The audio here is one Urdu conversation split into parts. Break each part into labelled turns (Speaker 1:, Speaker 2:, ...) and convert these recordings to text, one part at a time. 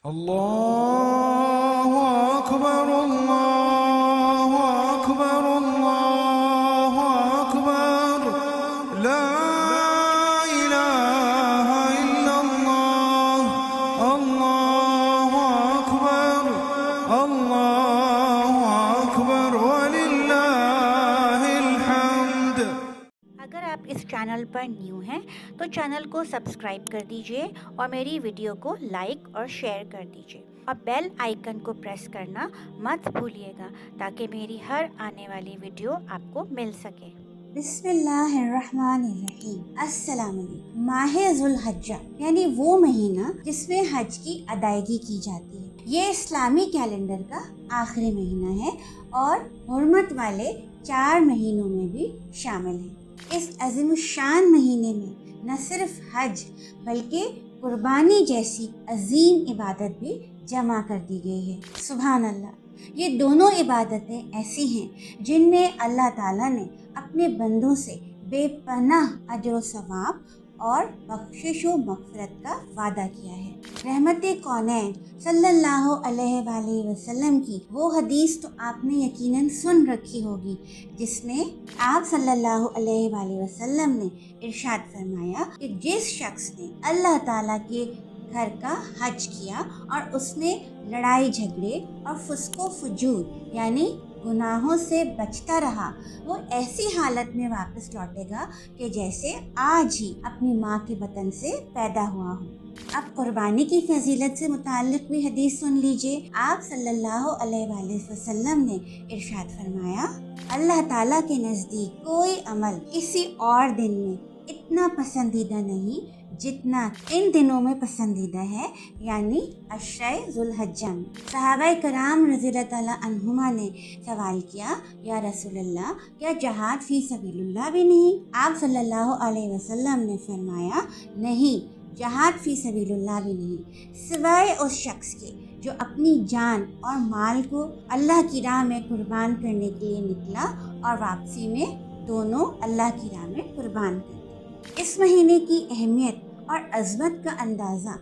Speaker 1: اللہ اکبر اللہ اکبر اللہ اکبر لا الہ الا اللہ اللہ اکبر اللہ اکبر وللہ الحمد۔
Speaker 2: اگر آپ اس چینل پر نیو ہیں تو چینل کو سبسکرائب کر دیجئے اور میری ویڈیو کو لائک اور شیئر کر دیجئے اور بیل آئیکن کو پریس کرنا مت بھولیے گا تاکہ میری ہر آنے والی ویڈیو آپ کو مل سکے۔
Speaker 3: بسم اللہ الرحمن الرحیم۔ السلام علیکم۔ ماہ ذو الحجہ یعنی وہ مہینہ جس میں حج کی ادائیگی کی جاتی ہے، یہ اسلامی کیلنڈر کا آخری مہینہ ہے اور حرمت والے 4 مہینوں میں بھی شامل ہے۔ اس عظیم الشان مہینے میں نہ صرف حج بلکہ قربانی جیسی عظیم عبادت بھی جمع کر دی گئی ہے۔ سبحان اللہ، یہ دونوں عبادتیں ایسی ہیں جن میں اللہ تعالیٰ نے اپنے بندوں سے بے پناہ اجر و ثواب اور بخشش و مغفرت کا وعدہ کیا ہے۔ رحمت کونین صلی اللہ علیہ وآلہ وسلم کی وہ حدیث تو آپ نے یقیناً سن رکھی ہوگی جس میں آپ صلی اللہ علیہ وآلہ وسلم نے ارشاد فرمایا کہ جس شخص نے اللہ تعالیٰ کے گھر کا حج کیا اور اس نے لڑائی جھگڑے اور فسق و فجور یعنی گناہوں سے بچتا رہا، وہ ایسی حالت میں واپس لوٹے گا کہ جیسے آج ہی اپنی ماں کے بطن سے پیدا ہوا ہو۔ اب قربانی کی فضیلت سے متعلق بھی حدیث سن لیجئے۔ آپ صلی اللہ علیہ وآلہ وسلم نے ارشاد فرمایا، اللہ تعالیٰ کے نزدیک کوئی عمل کسی اور دن میں اتنا پسندیدہ نہیں جتنا ان دنوں میں پسندیدہ ہے، یعنی عشرہ ذو الحجہ میں۔ صحابہ کرام رضی اللہ تعالیٰ عنہما نے سوال کیا، یا رسول اللہ، کیا جہاد فی سبیل اللہ بھی نہیں؟ آپ صلی اللہ علیہ وسلم نے فرمایا، نہیں، جہاد فی سبیل اللہ بھی نہیں، سوائے اس شخص کے جو اپنی جان اور مال کو اللہ کی راہ میں قربان کرنے کے لیے نکلا اور واپسی میں دونوں اللہ کی راہ میں قربان کر۔ اس مہینے کی اہمیت اور عظمت کا اندازہ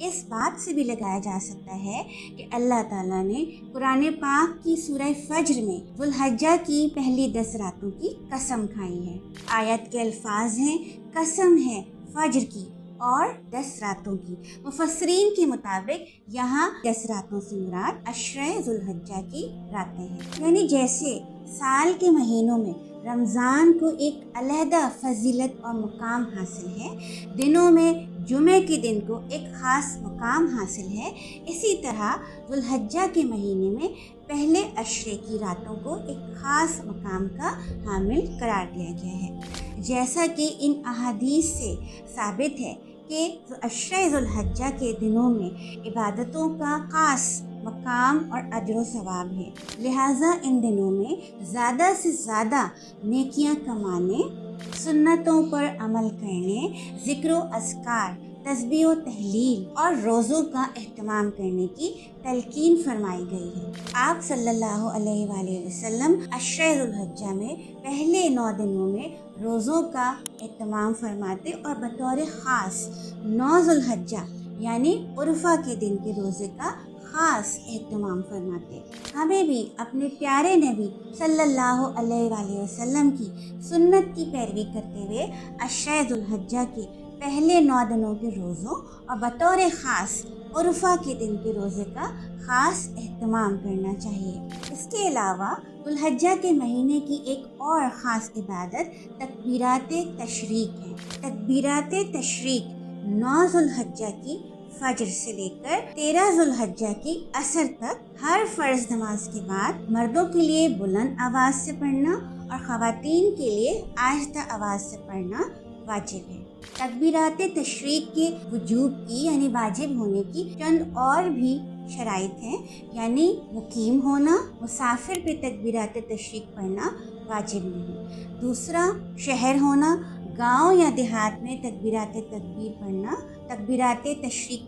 Speaker 3: اس بات سے بھی لگایا جا سکتا ہے کہ اللہ تعالیٰ نے قرآن پاک کی سورہ فجر میں ذو الحجہ کی پہلی 10 راتوں کی قسم کھائی ہے۔ آیت کے الفاظ ہیں، قسم ہے فجر کی اور 10 راتوں کی۔ مفسرین کے مطابق یہاں 10 راتوں سے مراد عشرہ ذو الحجہ کی راتیں ہیں، یعنی جیسے سال کے مہینوں میں رمضان کو ایک علیحدہ فضیلت اور مقام حاصل ہے، دنوں میں جمعہ کے دن کو ایک خاص مقام حاصل ہے، اسی طرح ذو الحجہ کے مہینے میں پہلے عشرے کی راتوں کو ایک خاص مقام کا حامل قرار دیا گیا ہے۔ جیسا کہ ان احادیث سے ثابت ہے کہ عشرہ ذو الحجہ کے دنوں میں عبادتوں کا خاص مقام اور اجر و ثواب ہے، لہٰذا ان دنوں میں زیادہ سے زیادہ نیکیاں کمانے، سنتوں پر عمل کرنے، ذکر و اذکار، تسبیح و تحلیل اور روزوں کا اہتمام کرنے کی تلقین فرمائی گئی ہے۔ آپ صلی اللہ علیہ وآلہ وسلم عشرہ ذو الحجہ میں پہلے 9 دنوں میں روزوں کا اہتمام فرماتے اور بطور خاص 9 ذو الحجہ یعنی عرفہ کے دن کے روزے کا خاص اہتمام فرماتے۔ ہمیں بھی اپنے پیارے نبی صلی اللہ علیہ وآلہ وسلم کی سنت کی پیروی کرتے ہوئے عشرہ ذو الحجہ کے پہلے 9 دنوں کے روزوں اور بطور خاص عرفہ کے دن کے روزے کا خاص اہتمام کرنا چاہیے۔ اس کے علاوہ ذو الحجہ کے مہینے کی ایک اور خاص عبادت تکبیرات تشریق ہے۔ تکبیرات تشریق 9 ذو الحجہ کی فجر سے لے کر 13 ذو الحجہ کی عصر تک ہر فرض نماز کے بعد مردوں کے لیے بلند آواز سے پڑھنا اور خواتین کے لیے آہستہ آواز سے پڑھنا واجب ہے۔ تکبیرات تشریق کے وجوب کی یعنی واجب ہونے کی چند اور بھی شرائط ہیں، یعنی مقیم ہونا، مسافر پہ تکبیرات تشریق پڑھنا واجب نہیں۔ دوسرا، شہر ہونا، گاؤں یا دیہات میں تکبیرات تشریق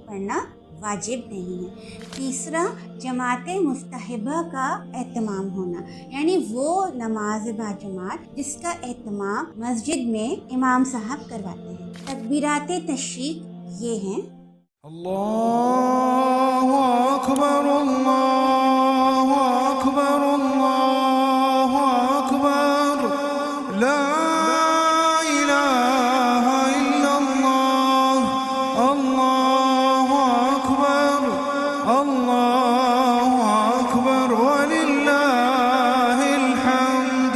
Speaker 3: پڑھنا واجب نہیں ہے۔ تیسرا، جماعت مستحبہ کا اہتمام ہونا، یعنی وہ نماز با جماعت جس کا اہتمام مسجد میں امام صاحب کرواتے ہیں۔ تکبیرات تشریق یہ ہیں:
Speaker 1: اللہ أكبر الله أكبر الله أكبر لا إله إلا الله الله أكبر الله أكبر ولله الحمد.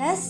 Speaker 3: 10